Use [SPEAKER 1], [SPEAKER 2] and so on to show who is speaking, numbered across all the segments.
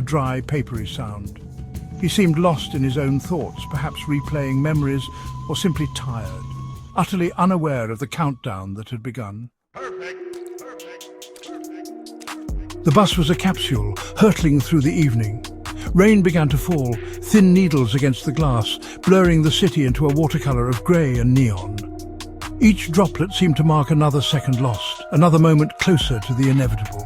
[SPEAKER 1] dry, papery sound. He seemed lost in his own thoughts, perhaps replaying memories or simply tired, utterly unaware of the countdown that had begun. The bus was a capsule, hurtling through the evening. Rain began to fall, thin needles against the glass, blurring the city into a watercolour of grey and neon. Each droplet seemed to mark another second lost, another moment closer to the inevitable.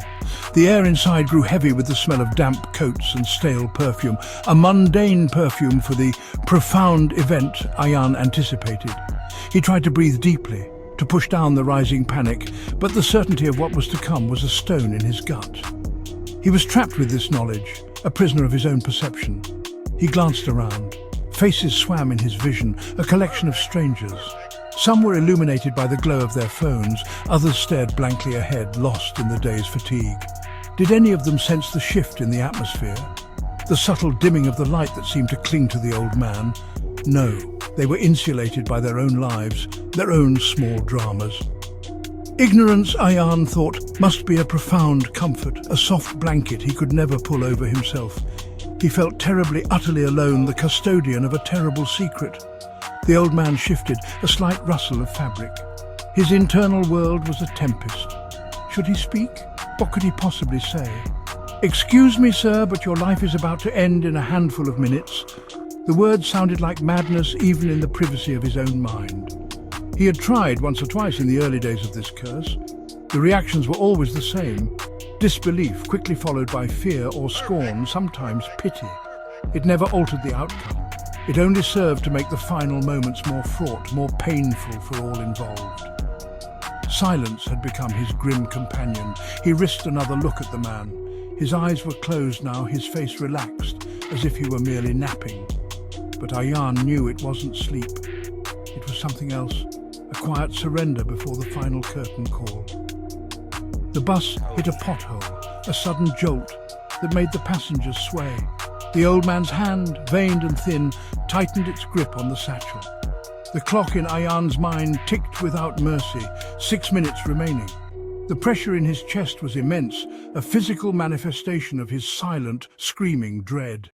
[SPEAKER 1] The air inside grew heavy with the smell of damp coats and stale perfume, a mundane perfume for the profound event Ayan anticipated. He tried to breathe deeply, to push down the rising panic, but the certainty of what was to come was a stone in his gut. He was trapped with this knowledge, a prisoner of his own perception. He glanced around. Faces swam in his vision, a collection of strangers. Some were illuminated by the glow of their phones, others stared blankly ahead, lost in the day's fatigue. Did any of them sense the shift in the atmosphere? The subtle dimming of the light that seemed to cling to the old man? No, they were insulated by their own lives, their own small dramas. Ignorance, Ayan thought, must be a profound comfort, a soft blanket he could never pull over himself. He felt terribly, utterly alone, the custodian of a terrible secret. The old man shifted, a slight rustle of fabric. His internal world was a tempest. Should he speak? What could he possibly say? "Excuse me, sir, but your life is about to end in a handful of minutes." The words sounded like madness even in the privacy of his own mind. He had tried once or twice in the early days of this curse. The reactions were always the same. Disbelief, quickly followed by fear or scorn, sometimes pity. It never altered the outcome. It only served to make the final moments more fraught, more painful for all involved. Silence had become his grim companion. He risked another look at the man. His eyes were closed now, his face relaxed, as if he were merely napping. But Ayan knew it wasn't sleep. It was something else, a quiet surrender before the final curtain call. The bus hit a pothole, a sudden jolt that made the passengers sway. The old man's hand, veined and thin, tightened its grip on the satchel. The clock in Ayan's mind ticked without mercy, 6 minutes remaining. The pressure in his chest was immense, a physical manifestation of his silent, screaming dread.